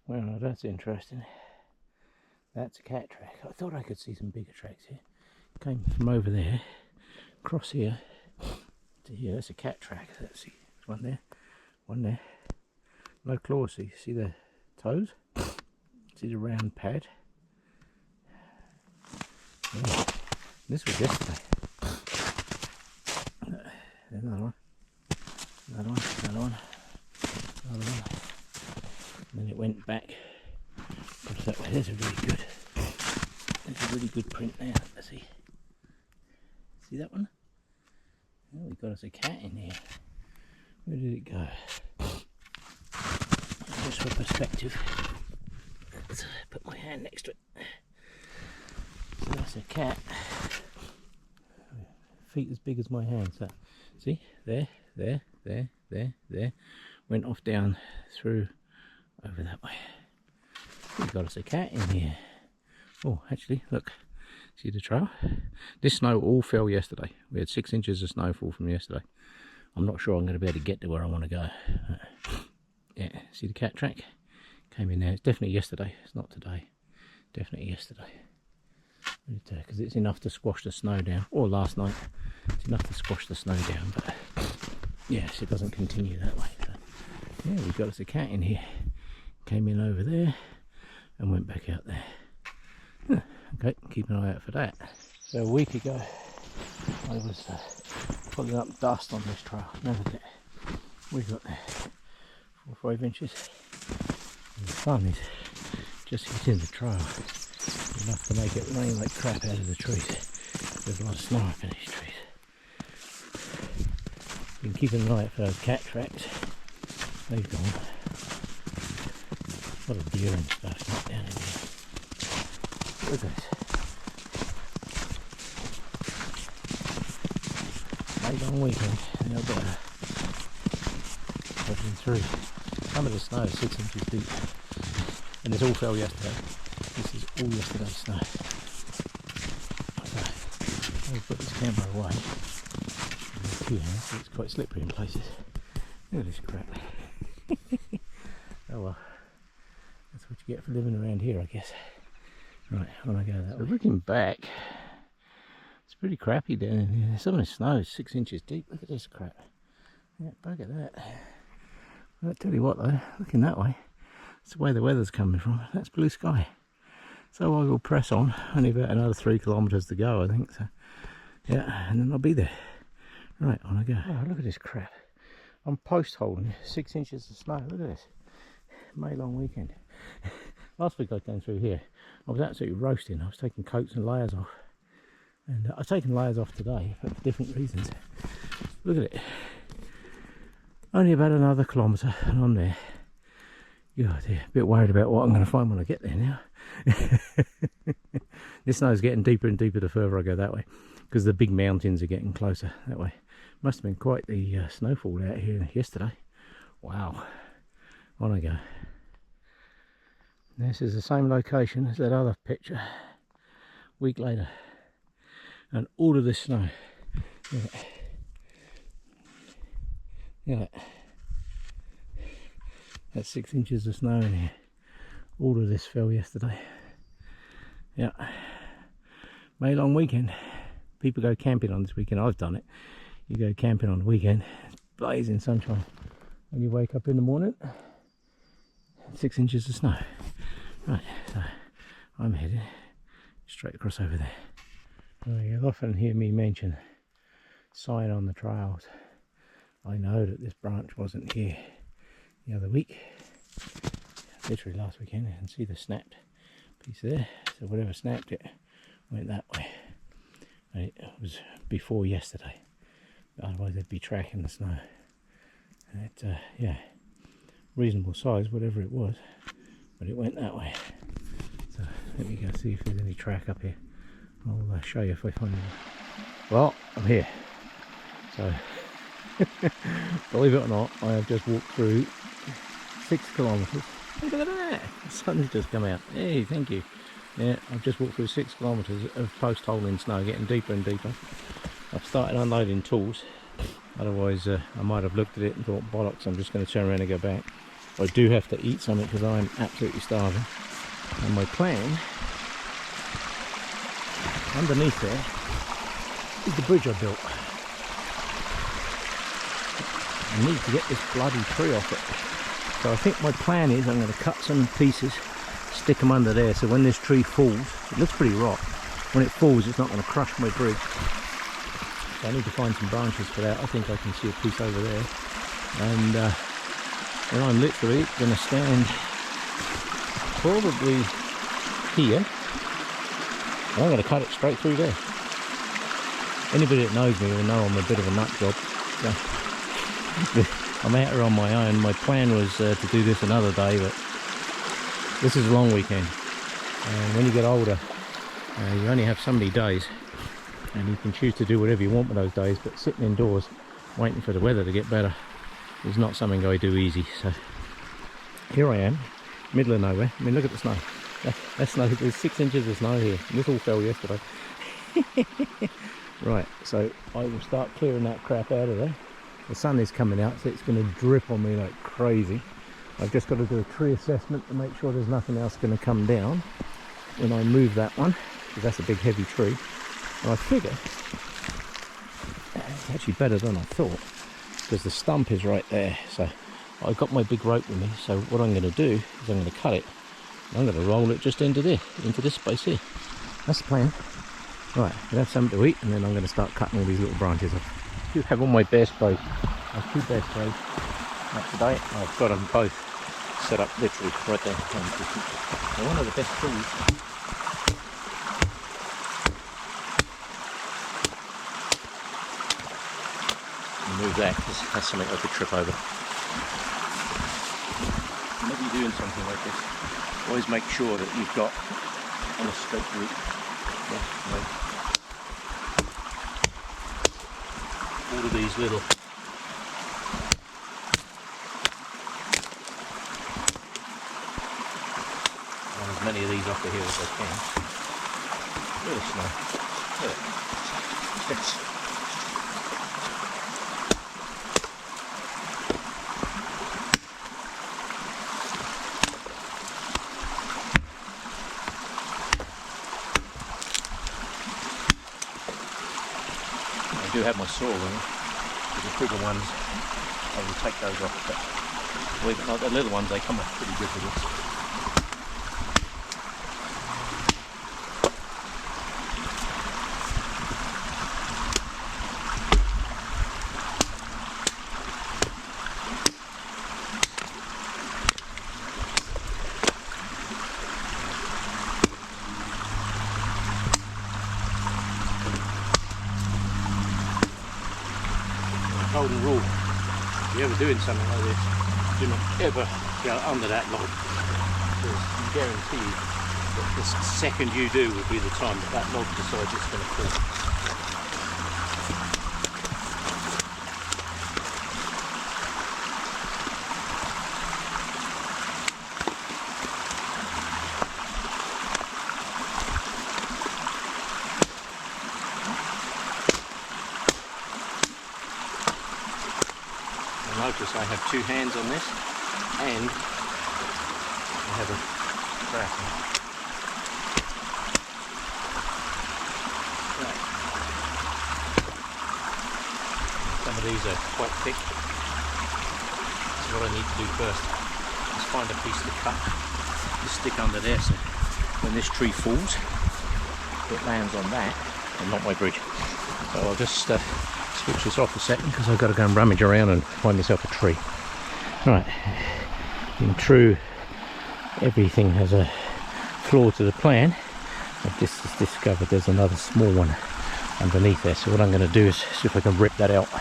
Well, that's interesting. That's a cat track. I thought I could see some bigger tracks here. Came from over there, across here to here. That's a cat track. Let's see. There's one there, one there. No claws. See the toes? See the round pad? Yeah. This was yesterday. Another one. Another one. Another one. Another one. And then it went back. What's that way? There's a really good. There's a really good print there. Let's see. See that one? Oh, we got us a cat in here. Where did it go? Just for perspective. Let's put my hand next to it. So that's a cat. Feet as big as my hand. So see? There. Went off down through over that way. We've got us a cat in here. Oh, actually, look. See the trail? This snow all fell yesterday. We had 6 inches of snowfall from yesterday. I'm not sure I'm going to be able to get to where I want to go. Yeah, see the cat track? Came in there. It's definitely yesterday. It's not today. Definitely yesterday. Because it's enough to squash the snow down. Or last night. It's enough to squash the snow down. But yes, it doesn't continue that way. So, yeah, we've got us a cat in here. Came in over there and went back out there. Okay, keep an eye out for that. So a week ago I was pulling up dust on this trail. Now look at we got there 4 or 5 inches. And the sun is just hitting the trail enough to make it rain like crap out of the trees. There's a lot of snow up in these trees. Been keeping an eye out for those cat tracks. They've gone. A lot of deer and stuff not down in here. Look at this. Late long weekend, no better. Pushing through. Some of the snow is 6 inches deep. And this all fell yesterday. This is all yesterday's snow. So, I'll put this camera away. Here, so it's quite slippery in places. Look at this crap. Oh well. That's what you get for living around here, I guess. Right, I want to go that way. Looking back, it's pretty crappy down in here. Some of the snow is 6 inches deep. Look at this crap. Yeah, bugger that. I'll tell you what though, looking that way, it's the way the weather's coming from. That's blue sky. So I will press on. Only about another 3 kilometres to go, I think. So, yeah, and then I'll be there. Right, on I go. Oh, look at this crap. I'm post holding 6 inches of snow. Look at this. May long weekend. Last week I came through here. I was absolutely roasting. I was taking coats and layers off. And I've taken layers off today, but for different reasons. Look at it. Only about another kilometre and I'm there. God, yeah, a bit worried about what I'm going to find when I get there now. This snow's getting deeper and deeper the further I go that way. Because the big mountains are getting closer that way. Must have been quite the snowfall out here yesterday. Wow. On I go. This is the same location as that other picture. Week later. And all of this snow. Yeah. That's 6 inches of snow in here. All of this fell yesterday. Yeah. May long weekend. People go camping on this weekend. I've done it. You go camping on the weekend. It's blazing sunshine. When you wake up in the morning, 6 inches of snow. Right, so I'm heading straight across over there. You'll often hear me mention sign on the trails. I know that this branch wasn't here the other week, literally last weekend. You can see the snapped piece there. So whatever snapped it went that way. And it was before yesterday. Otherwise they'd be tracking the snow. And it, yeah, reasonable size, whatever it was. But it went that way. So let me go see if there's any track up here. I'll show you if I find it. Well, I'm here. So, believe it or not, I have just walked through 6 kilometres. Look at that! The sun's just come out. Hey, thank you. Yeah, I've just walked through 6 kilometres of post-holing snow, getting deeper and deeper. I've started unloading tools. Otherwise, I might have looked at it and thought, bollocks, I'm just going to turn around and go back. I do have to eat something because I'm absolutely starving. And my plan underneath there is the bridge I built. I need to get this bloody tree off it. So I think my plan is I'm going to cut some pieces, stick them under there, so when this tree falls, it looks pretty rock, when it falls it's not going to crush my bridge. So I need to find some branches for that. I think I can see a piece over there. And then I'm literally going to stand probably here, and I'm going to cut it straight through there. Anybody that knows me will know I'm a bit of a nut job. So I'm out here on my own. My plan was to do this another day, but this is a long weekend. And when you get older, you only have so many days, and you can choose to do whatever you want with those days, but sitting indoors waiting for the weather to get better is not something I do easy. So here I am, middle of nowhere. I mean, look at the snow. That's snow. There's 6 inches of snow here. This all fell yesterday. Right, so I will start clearing that crap out of there. The sun is coming out, so it's going to drip on me like crazy. I've just got to do a tree assessment to make sure there's nothing else going to come down when I move that one, because that's a big heavy tree. And I figure it's actually better than I thought, because the stump is right there. So I've got my big rope with me, so what I'm going to do is I'm going to cut it. I'm going to roll it just into there, into this space here. That's the plan. Right, I'll have something to eat, and then I'm going to start cutting all these little branches off. I do have all my bear sprays. I have 2 bear sprays up to date. I've got them both set up literally right there. They're one of the best tools. Move that, because that's something I could trip over. Whenever you're doing something like this, always make sure that you've got on a straight route. Yeah, right. All of these little as many of these off the hill as I can. Look at the snow. Look at it. I do have my saw with me. The bigger ones, I will take those off, but believe it or not, the little ones, they come up pretty good with this. Golden rule, if you're ever doing something like this, do not ever go under that log, because I guarantee you that the second you do will be the time that that log decides it's going to fall. Notice I have 2 hands on this, and I have a grapple. Right. Some of these are quite thick. So what I need to do first is find a piece to cut, to stick under there, so when this tree falls, it lands on that and not my bridge. So I'll just switch this off a second, because I've got to go and rummage around and find myself a tree. Right, in true everything has a flaw to the plan, I've just discovered there's another small one underneath there, so what I'm going to do is see if I can rip that out. See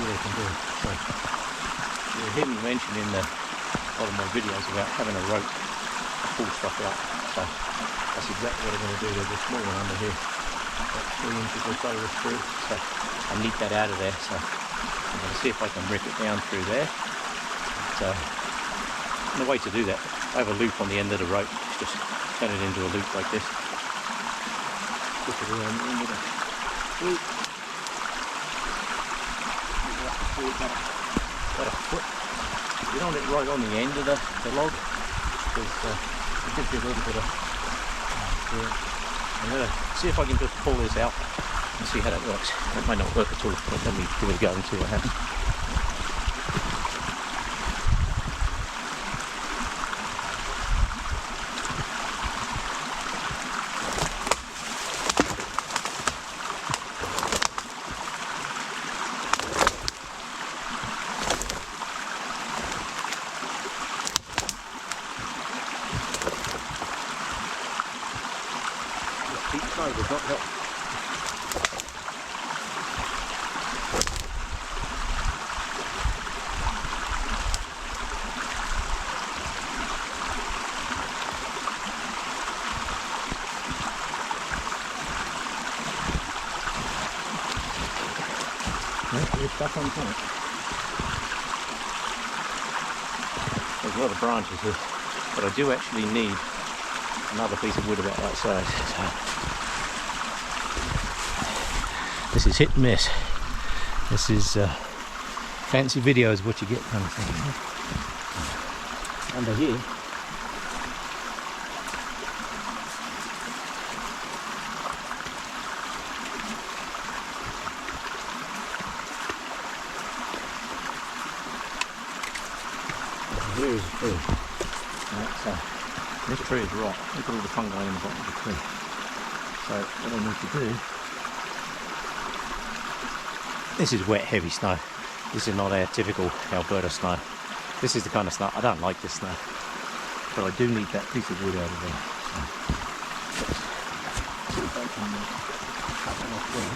what I can do. So, you'll hear me mention in a lot of my videos about having a rope to pull stuff out, so that's exactly what I'm going to do. There's a small one under here, about 3 inches or so through, so I need that out of there, so I'm going to see if I can rip it down through there. But, and the way to do that, I have a loop on the end of the rope, just turn it into a loop like this. Put it around the end of the loop. About a foot. don't want it right on the end of the log, because it gives you a little bit of feel. I'm going to see if I can just pull this out and see how that works. It might not work at all, but let me give it a go and see what happens. Deep snow does not help. We're stuck on point. There's a lot of branches here, but I do actually need another piece of wood about that size. So this is hit and miss. This is fancy videos what you get kind of thing. Under here, here is a tree. This tree is rot. Look at all the fungi in the bottom of the tree. So what I need to do, this is wet, heavy snow. This is not our typical Alberta snow. This is the kind of snow, I don't like this snow, but I do need that piece of wood out of there. So, see if I can cut that off there.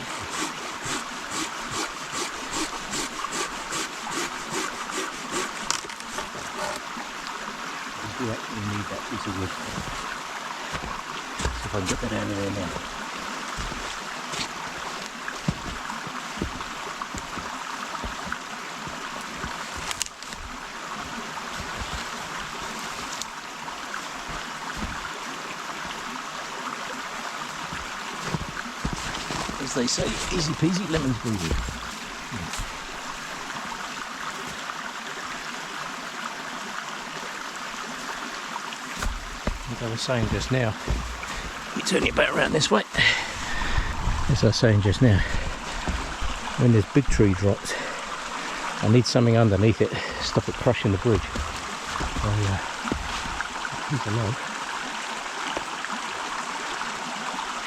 I do actually need that piece of wood. See if I can get that out of there now. As they say, easy peasy, lemon squeezy. Like I was saying just now, let me turn it back around this way. As I was saying just now, when this big tree drops, I need something underneath it to stop it crushing the bridge. So piece of log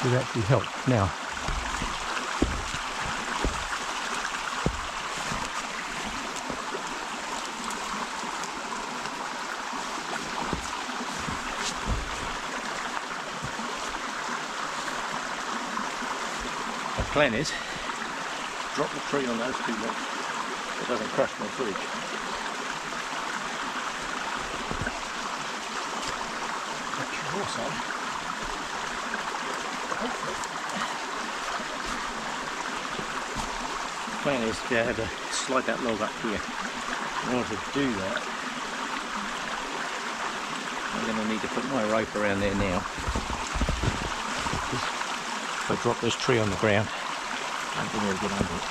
should actually help. Now, the plan is drop the tree on those two logs. It doesn't crush my bridge. That should also hopefully. The plan is to be able to slide that log up here. In order to do that, I'm going to need to put my rope around there now. If I drop this tree on the ground, I don't think I'll get under it.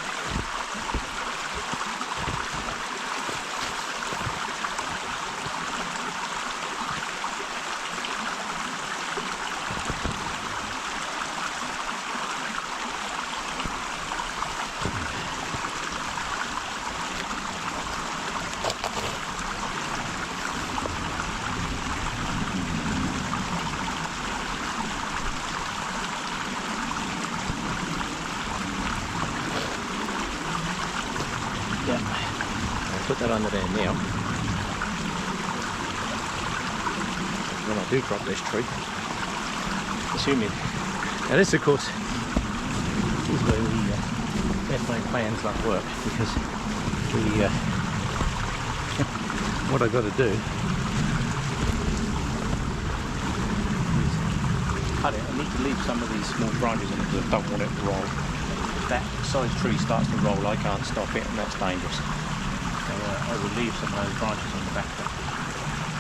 Yeah, I'll put that under there now. When I do drop this tree, assuming, now this of course is where we definitely plans don't work, because we what I got to do is cut it. I need to leave some of these small branches in it because I don't want it to roll. That size tree starts to roll, I can't stop it, and that's dangerous. So I will leave some of those branches on the back there.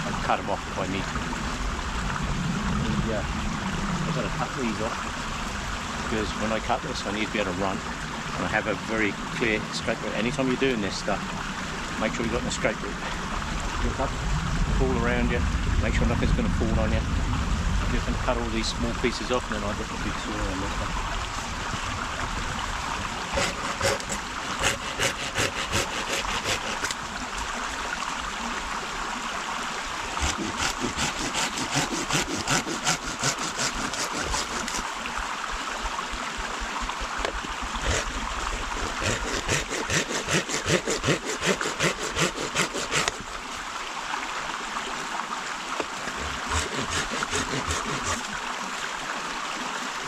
I'll cut them off if I need to. And, I've got to cut these off because when I cut this I need to be able to run, and I have a very clear straight route. Anytime you're doing this stuff, make sure you've got the straight route. Look up, all around you, make sure nothing's going to fall on you. I'm just going to cut all these small pieces off and then I'll get the big saw on this one.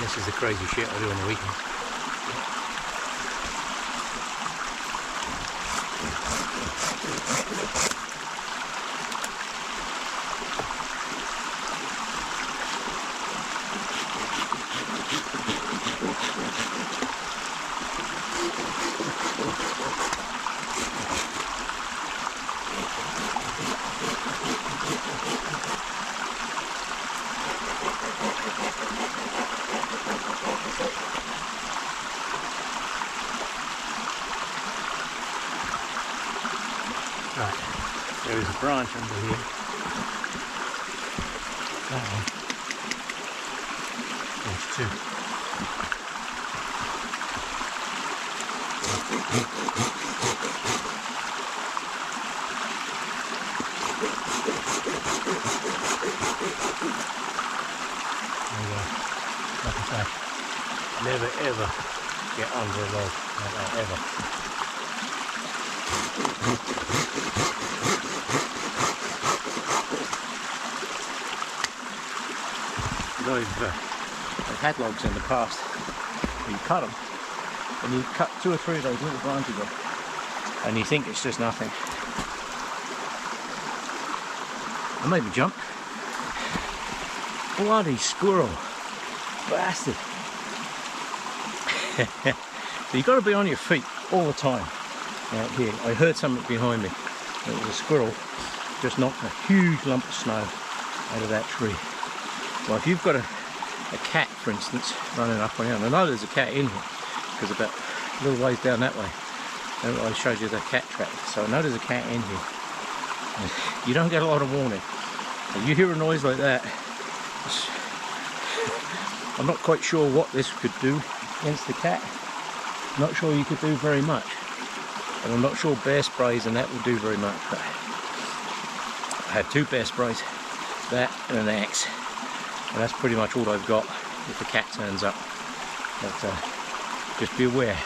This is the crazy shit I do on the weekends. Right, there is a branch under here. That one. There's two. There you go. Like I say, never ever get under a log like that, ever. I've had logs in the past. You cut them, and you cut 2 or 3 of those little branches off, and you think it's just nothing. I made me jump. Bloody squirrel, bastard! So you got to be on your feet all the time. Out here, I heard something behind me. It was a squirrel just knocked a huge lump of snow out of that tree. Well, if you've got a cat, for instance, running up on you, and I know there's a cat in here, because about a little ways down that way, I showed you the cat trap, so I know there's a cat in here. You don't get a lot of warning. If you hear a noise like that, I'm not quite sure what this could do against the cat. Not sure you could do very much. And I'm not sure bear sprays and that will do very much. But I had 2 bear sprays, that and an axe. And that's pretty much all I've got if the cat turns up. But just be aware.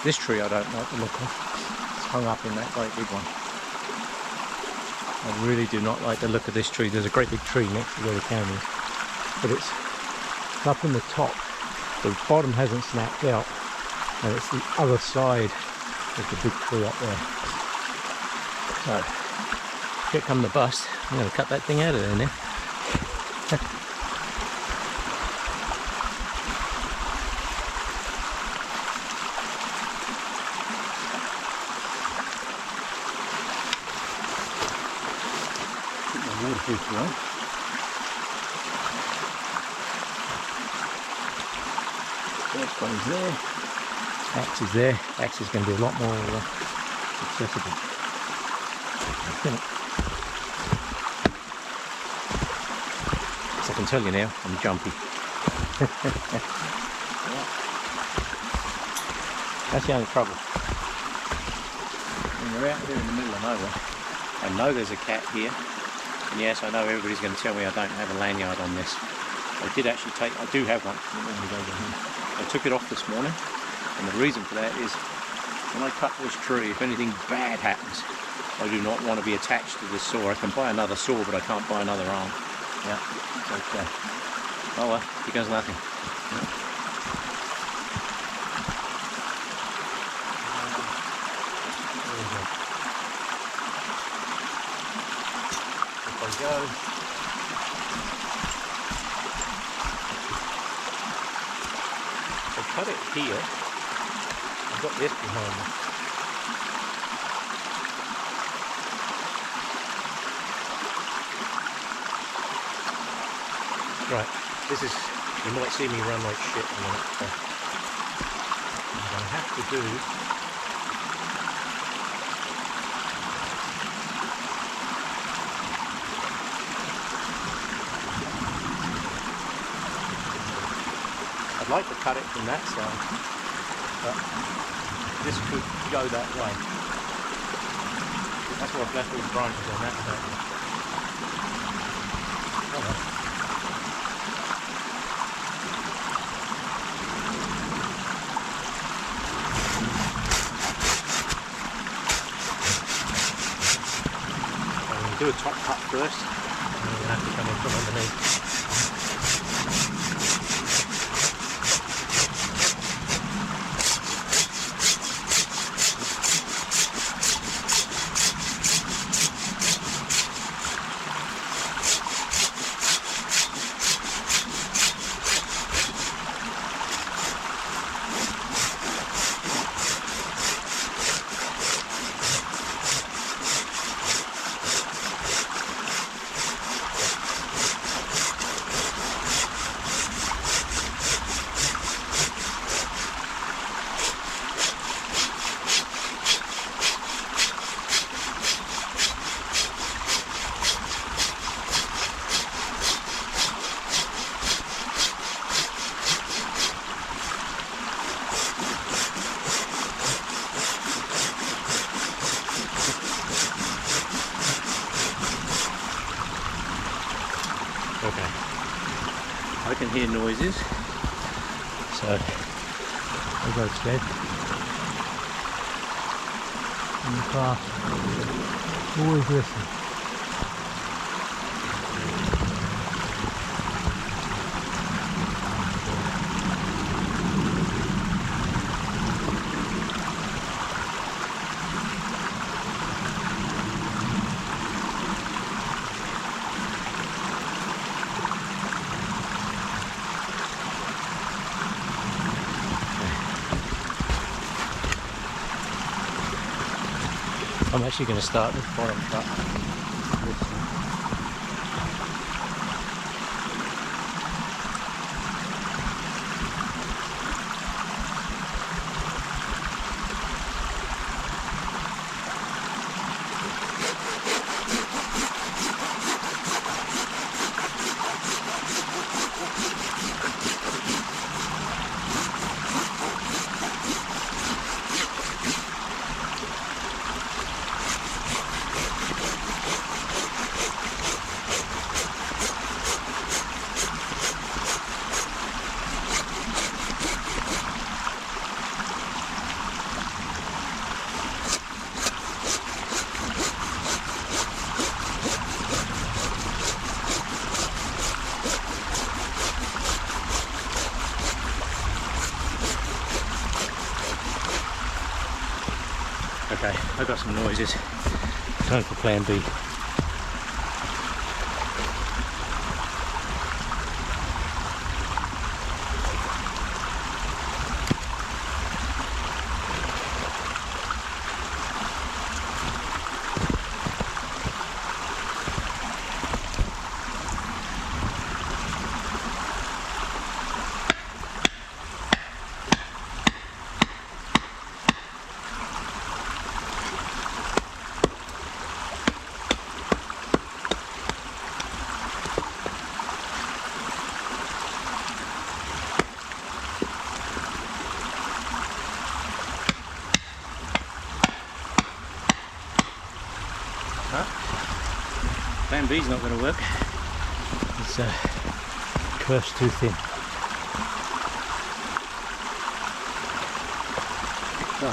This tree I don't like the look of. It's hung up in that great big one. I really do not like the look of this tree. There's a great big tree next to where the camera is. But it's up in the top. The bottom hasn't snapped out. And it's the other side of the big tree up there. So, here come the bust. I'm going to cut that thing out of there now. Put my waterproof on. First one's there. Axe is there. Axe is going to be a lot more accessible. I think. As I can tell you now, I'm jumpy. That's the only trouble. When you're out there in the middle of nowhere, I know there's a cat here. And yes, I know everybody's going to tell me I don't have a lanyard on this. I did actually take, I do have one. I took it off this morning. And the reason for that is, when I cut this tree, if anything bad happens, I do not want to be attached to this saw. I can buy another saw, but I can't buy another arm. Yeah, it's okay. Oh well, here goes nothing. Yeah. If I go. If I cut it here, I've got this behind me. Right, this is, you might see me run like shit in a minute. So what I'm going to have to do I'd like to cut it from that side, but this could go that way. That's why I've left all the branches on that side. Oh well. Do a top cut first, and then we'll have to come in from underneath. Okay, I can hear noises, so I'll go to bed. In the car, always listen. I'm actually going to start this bottom cut. Okay, I got some noises. Time for plan B. Plan B's not going to work. It's curves too thin. So,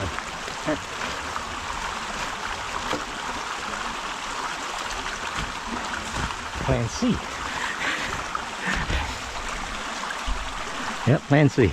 Plan C. Yep, Plan C.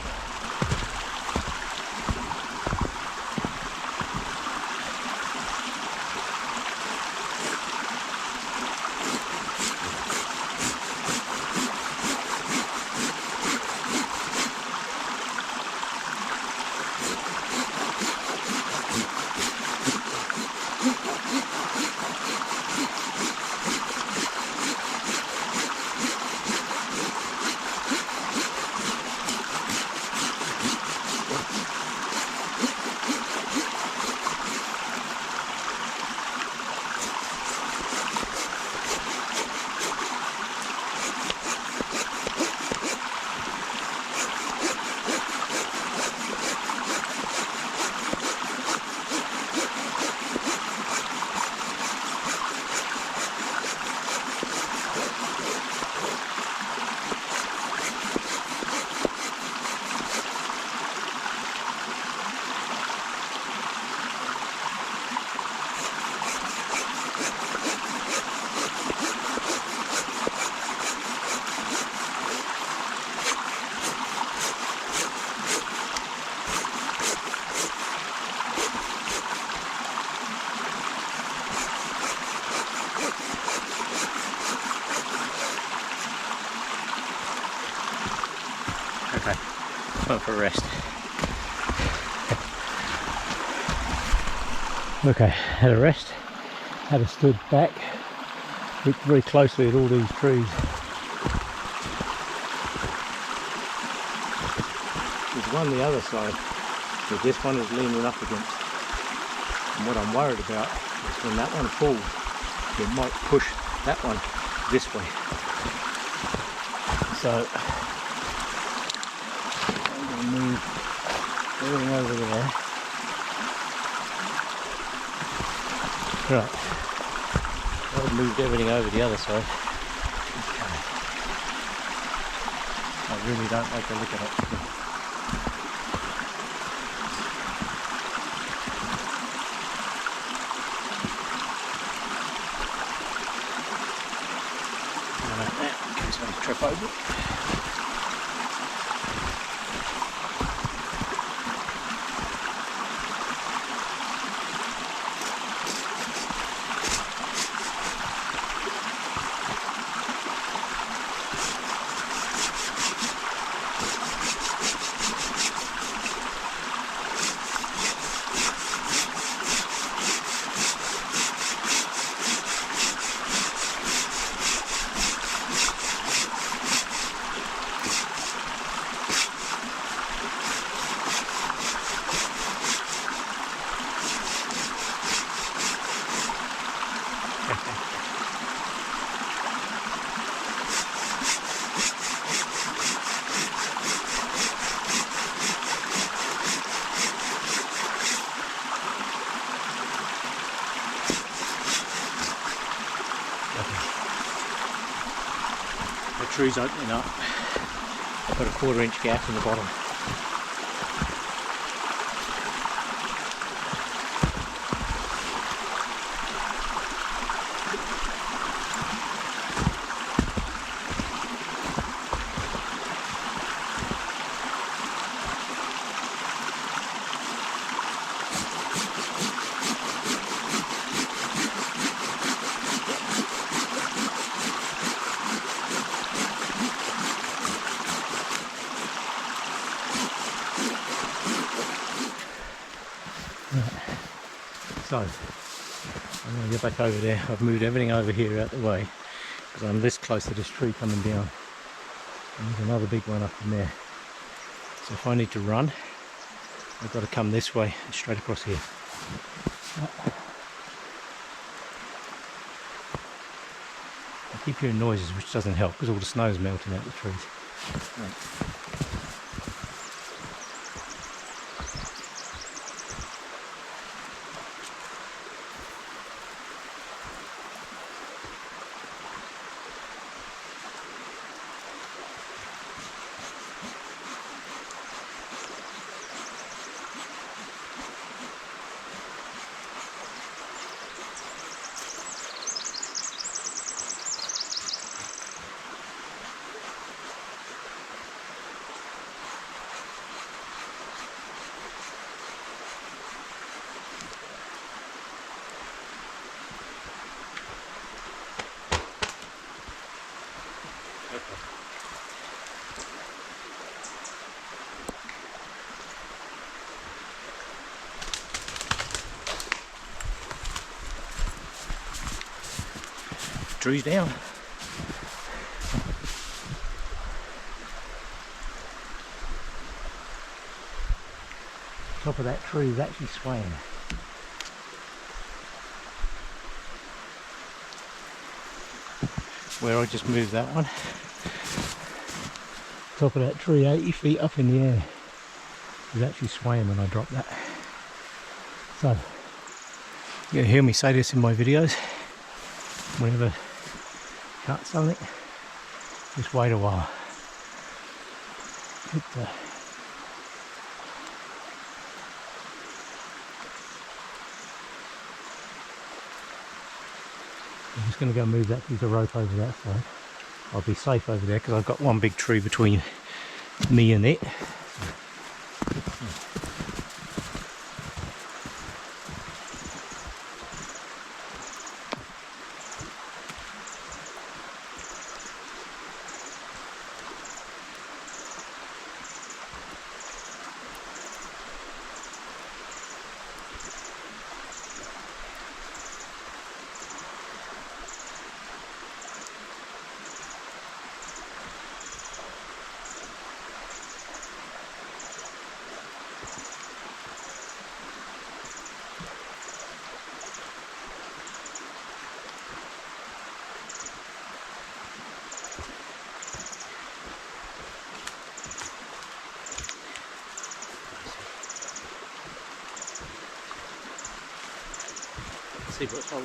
Time for a rest. Okay, had a rest, had a stood back, looked very closely at all these trees. There's one on the other side that this one is leaning up against. And what I'm worried about is when that one falls, it might push that one this way. So I'm going to move everything over there. Right, I've moved everything over the other side. Okay. I really don't like the look of it. Like that, in case I trip over it. The tree's opening up. I've got a 1/4 inch gap in the bottom. So, I'm going to get back over there. I've moved everything over here out the way because I'm this close to this tree coming down. And there's another big one up in there. So if I need to run, I've got to come this way and straight across here. I keep hearing noises, which doesn't help because all the snow's melting out the trees. Right. Trees down. Top of that tree is actually swaying. Where I just moved that one. Top of that tree, 80 feet up in the air, is actually swaying when I drop that. So, you'll hear me say this in my videos. Whenever cut something, just wait a while. I'm just going to go move that piece of rope over that side. I'll be safe over there because I've got one big tree between me and it. See what's wrong.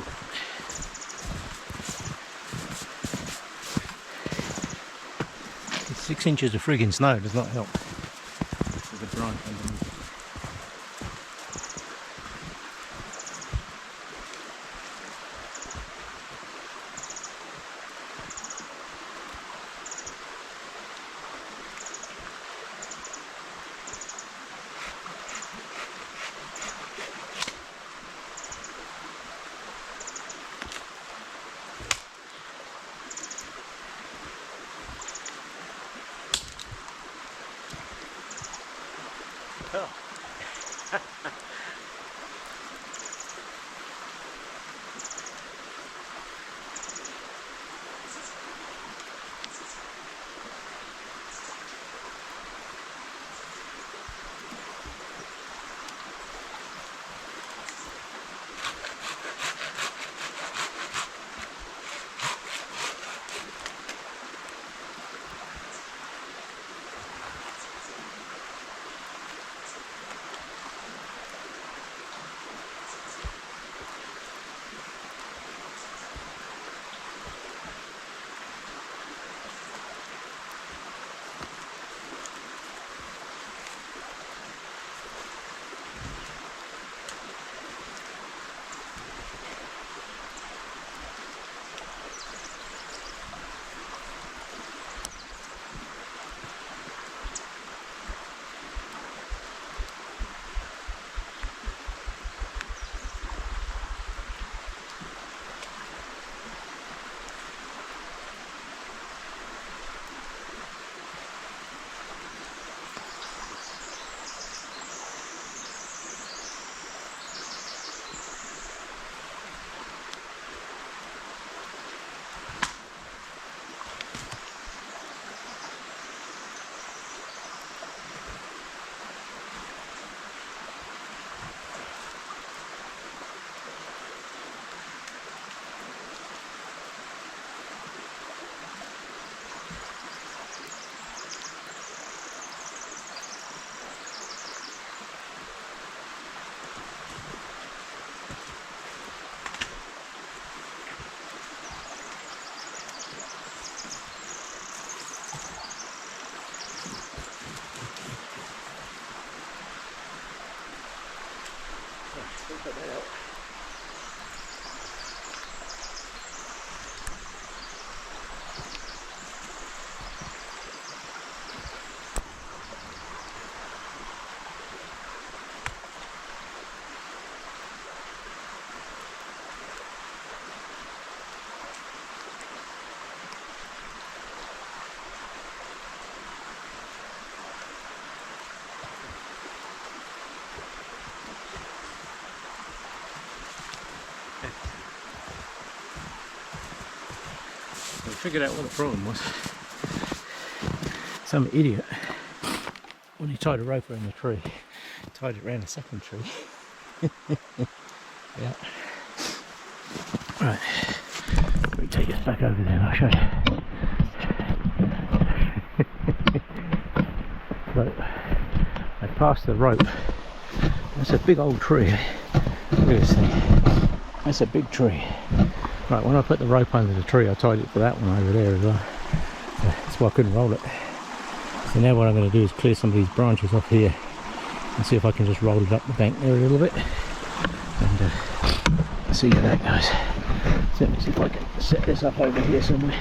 It's 6 inches of friggin' snow does not help with the branch underneath. Oh. Put that out. I figured out what the problem was. Some idiot, when he tied a rope around the tree, tied it around a second tree. Yeah. Right. Let me take us back over there and I'll show you. So, I passed the rope. That's a big old tree. Look at this thing. That's a big tree. Right, when I put the rope under the tree, I tied it to that one over there as well. That's why I couldn't roll it. So now what I'm going to do is clear some of these branches off here and see if I can just roll it up the bank there a little bit. And see how that goes. So let me see if I can set this up over here somewhere.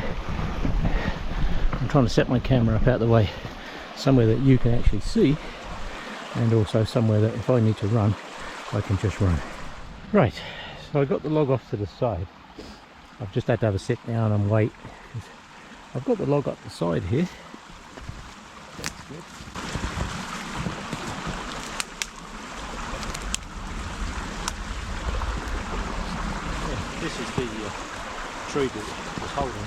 I'm trying to set my camera up out the way, somewhere that you can actually see, and also somewhere that if I need to run, I can just run. Right, so I got the log off to the side. I've just had to have a sit down and wait. I've got the log up the side here. That's good. Yeah, this is the tree that was holding it.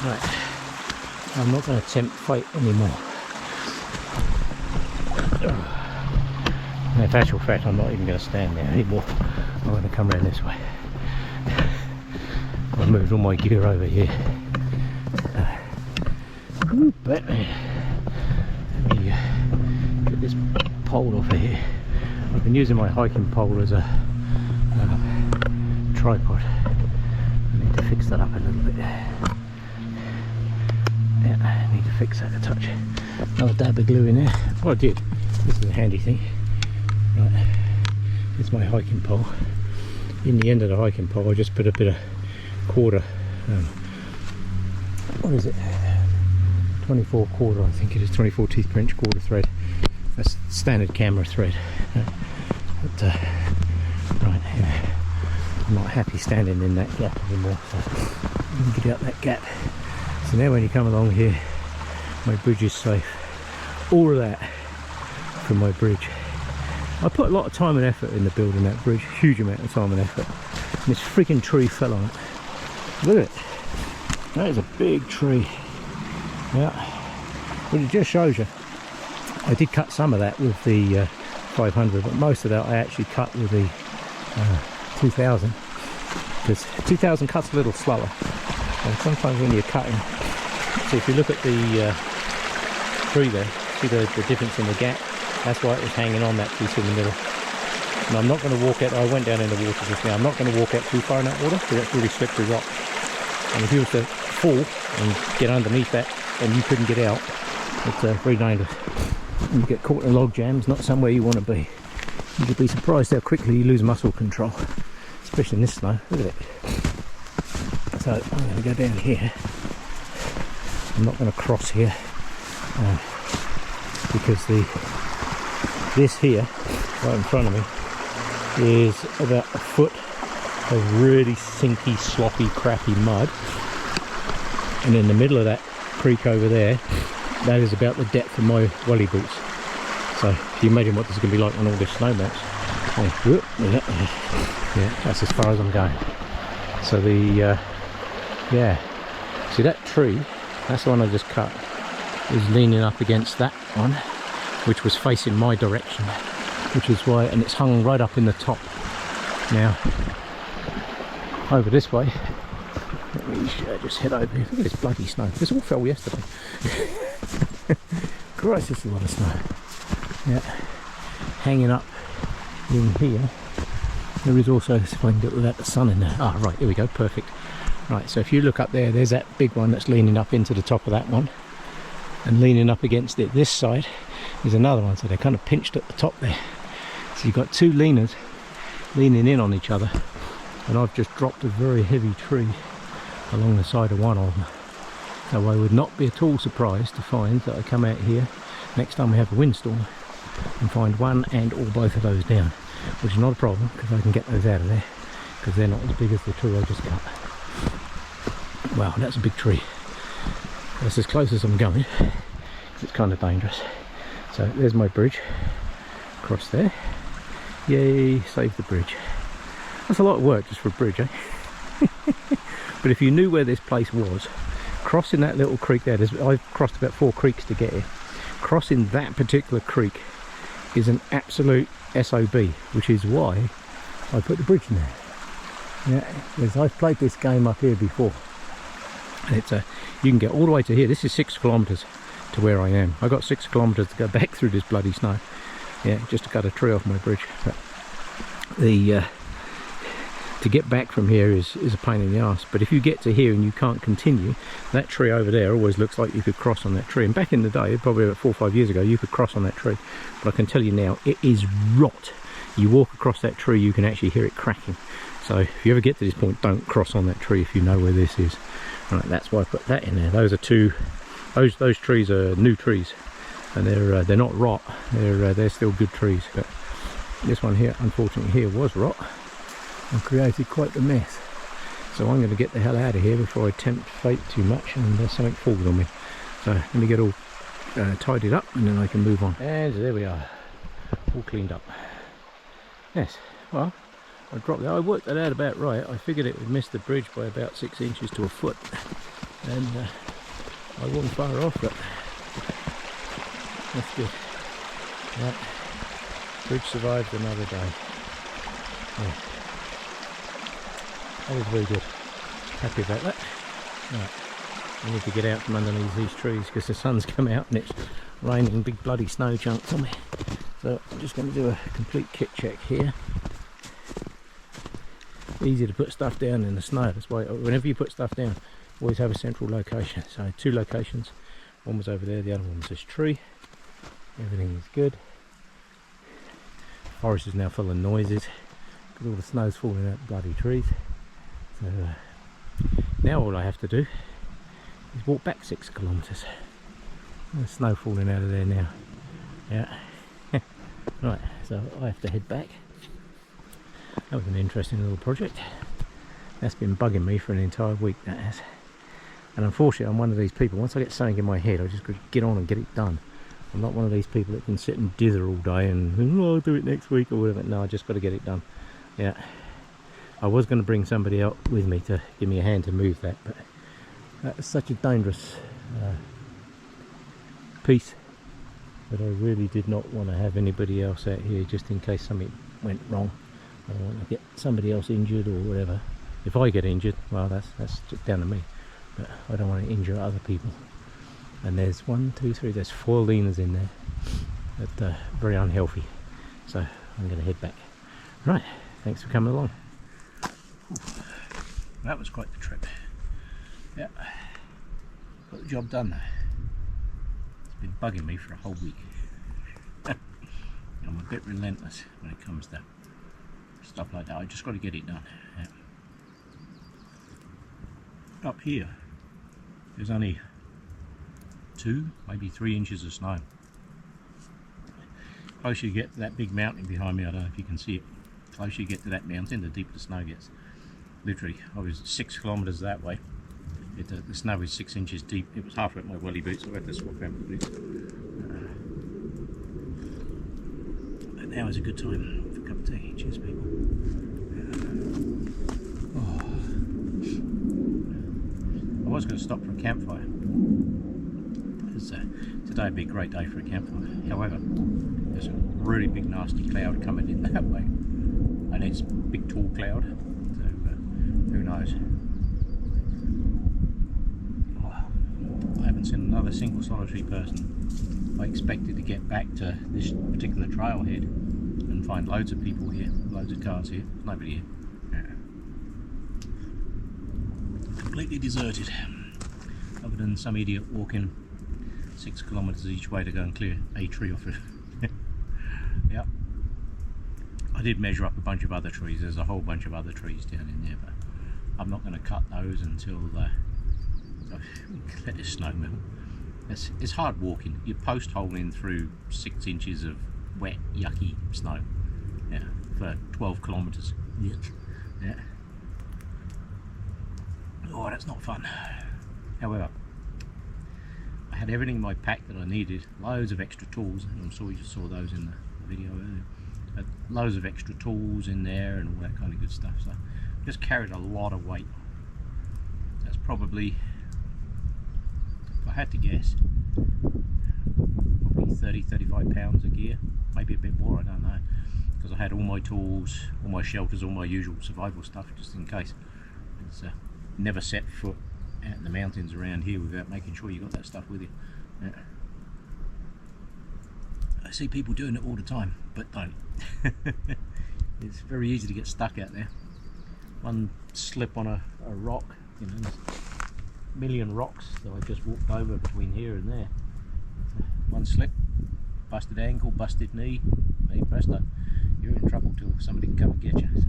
Right, I'm not going to tempt fate anymore. In actual fact, I'm not even going to stand there anymore. I'm going to come around this way. I've moved all my gear over here. But let me get this pole off of here. I've been using my hiking pole as a tripod. I need to fix that up a little bit. Yeah, I need to fix that a touch. Another dab of glue in there. Oh, I did. This is a handy thing. Right, it's my hiking pole. In the end of the hiking pole, I just put a bit of quarter. What is it? 24 quarter, I think it is. 24 teeth per inch quarter thread. That's standard camera thread. But right, yeah, I'm not happy standing in that gap anymore. So I'm gonna get out that gap. So now when you come along here, my bridge is safe. All of that from my bridge. I put a lot of time and effort into building that bridge, huge amount of time and effort. And this freaking tree fell on it. Look at it. That is a big tree. Yeah. But it just shows you. I did cut some of that with the 500, but most of that I actually cut with the 2000. Because 2000 cuts a little slower. And sometimes when you're cutting, so if you look at the tree there, see the difference in the gap? That's why it was hanging on that piece in the middle. And I'm not going to walk out, I went down in the water just now, I'm not going to walk out too far in that water because that's really slippery rock. And if you were to fall and get underneath that and you couldn't get out, it's very dangerous. And you get caught in log jams, not somewhere you want to be. You'd be surprised how quickly you lose muscle control, especially in this snow. Look at it. So I'm going to go down here. I'm not going to cross here because this here, right in front of me, is about a foot of really sinky, sloppy, crappy mud. And in the middle of that creek over there, that is about the depth of my welly boots. So if you imagine what this is going to be like when all this snow melts. Yeah, that's as far as I'm going. So the, yeah, see that tree, that's the one I just cut, is leaning up against that one, which was facing my direction, which is why, and it's hung right up in the top. Now, over this way, let me just head over here. Look at this bloody snow. This all fell yesterday. Christ, this is a lot of snow. Yeah, hanging up in here. There is also, if I can get without the sun in there. Ah, right, here we go, perfect. Right, so if you look up there, there's that big one that's leaning up into the top of that one. And leaning up against it this side is another one, so they're kind of pinched at the top there. So you've got two leaners leaning in on each other. And I've just dropped a very heavy tree along the side of one of them. So I would not be at all surprised to find that I come out here next time we have a windstorm and find one and or both of those down, which is not a problem because I can get those out of there because they're not as big as the tree I just cut. Wow, that's a big tree. That's as close as I'm going. It's kind of dangerous. So there's my bridge across there. Yay, save the bridge. That's a lot of work just for a bridge, eh? But if you knew where this place was, crossing that little creek there, I've crossed about 4 creeks to get here. Crossing that particular creek is an absolute SOB, which is why I put the bridge in there. Yeah, because I've played this game up here before. And it's you can get all the way to here. This is 6 kilometres to where I am. I got 6 kilometres to go back through this bloody snow. Yeah, just to cut a tree off my bridge. But the to get back from here is a pain in the ass. But if you get to here and you can't continue, that tree over there always looks like you could cross on that tree. And back in the day, probably about 4 or 5 years ago, you could cross on that tree. But I can tell you now, it is rot. You walk across that tree, you can actually hear it cracking. So if you ever get to this point, don't cross on that tree if you know where this is. Right, that's why I put that in there. Those are two. Those trees are new trees, and they're not rot. They're still good trees. But this one here, unfortunately, here was rot and created quite the mess. So I'm going to get the hell out of here before I tempt fate too much and something falls on me. So let me get all tidied up and then I can move on. And there we are, all cleaned up. Yes, well, I dropped that. I worked that out about right. I figured it would miss the bridge by about 6 inches to a foot. and I wasn't far off, but that's good. Right. Bridge survived another day. Yeah. That was very good. Happy about that. Right. I need to get out from underneath these trees because the sun's come out and it's raining big bloody snow chunks on me. So I'm just going to do a complete kit check here. Easy to put stuff down in the snow. That's why whenever you put stuff down, always have a central location. So 2 locations. One was over there, the other one was this tree. Everything is good. Forest is now full of noises because all the snow's falling out the bloody trees. So now all I have to do is walk back 6 kilometres. There's snow falling out of there now. Yeah. Right, so I have to head back. That was an interesting little project. That's been bugging me for an entire week, that has. And unfortunately I'm one of these people, once I get something in my head I just got to get on and get it done. I'm not one of these people that can sit and dither all day and oh, I'll do it next week or whatever. No, I just got to get it done. Yeah. I was going to bring somebody out with me to give me a hand to move that, but that was such a dangerous piece that I really did not want to have anybody else out here just in case something went wrong. I don't want to get somebody else injured or whatever. If I get injured, well that's just down to me, but I don't want to injure other people. And there's 1, 2, 3, there's 4 lemurs in there that are very unhealthy, so I'm going to head back. Right, thanks for coming along. That was quite the trip. Yeah, got the job done. It's been bugging me for a whole week. I'm a bit relentless when it comes to stuff like that. I just got to get it done. Yeah. Up here there's only 2, maybe 3 inches of snow. The closer you get to that big mountain behind me, I don't know if you can see it, the closer you get to that mountain, the deeper the snow gets. Literally, I was 6 kilometres that way. The snow is 6 inches deep. It was halfway at my welly boots, so I had to swap out my boots. But now is a good time for a cup of tea. Cheers, people. Oh. I was going to stop for a campfire. Today would be a great day for a campfire. However, there's a really big nasty cloud coming in that way, and it's a big tall cloud, so who knows. I haven't seen another single solitary person. I expected to get back to this particular trailhead and find loads of people here, loads of cars here, nobody here. Completely deserted, other than some idiot walking 6 kilometres each way to go and clear a tree off it. Yeah, I did measure up a bunch of other trees. There's a whole bunch of other trees down in there, but I'm not going to cut those until let this snow melt. It's hard walking. You post holing through 6 inches of wet, yucky snow. Yeah, for 12 kilometres. Yeah. Oh, that's not fun. However, I had everything in my pack that I needed, loads of extra tools, and I'm sure you saw those in the video earlier. Had loads of extra tools in there and all that kind of good stuff, so just carried a lot of weight. That's probably, if I had to guess, probably 30-35 pounds of gear, maybe a bit more, I don't know, because I had all my tools, all my shelters, all my usual survival stuff just in case. It's never set foot out in the mountains around here without making sure you got that stuff with you. Yeah. I see people doing it all the time, but don't. It's very easy to get stuck out there. One slip on a rock, you know, there's a million rocks that I just walked over between here and there. One slip, busted ankle, busted knee, presto, you're in trouble till somebody can come and get you. So.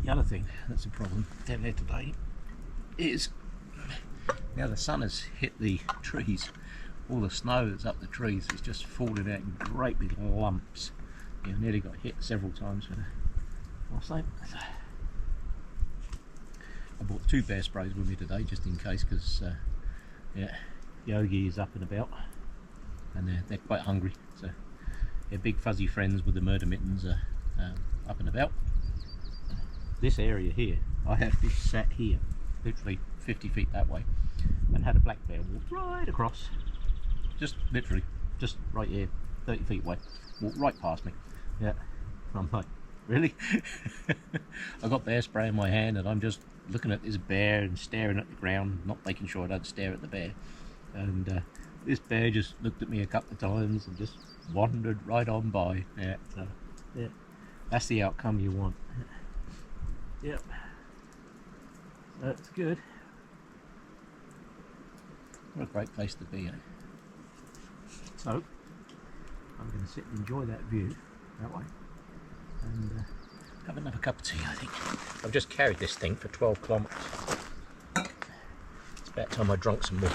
The other thing that's a problem down there today is now the sun has hit the trees, all the snow that's up the trees is just falling out in great big lumps. Yeah, nearly got hit several times with a foresight. I bought 2 bear sprays with me today just in case, because yeah, Yogi is up and about and they're quite hungry, so their big fuzzy friends with the murder mittens are up and about. This area here, I have this sat here literally 50 feet that way, and had a black bear walk right across, just literally, just right here, 30 feet away, walked right past me. Yeah, I'm like, really? I got bear spray in my hand and I'm just looking at this bear and staring at the ground, not making sure I don't stare at the bear. And this bear just looked at me a couple of times and just wandered right on by. Yeah, so yeah, that's the outcome you want. Yep, that's good. What a great place to be, eh? So I'm going to sit and enjoy that view that way and have another cup of tea, I think. I've just carried this thing for 12 kilometres. It's about time I drank some more.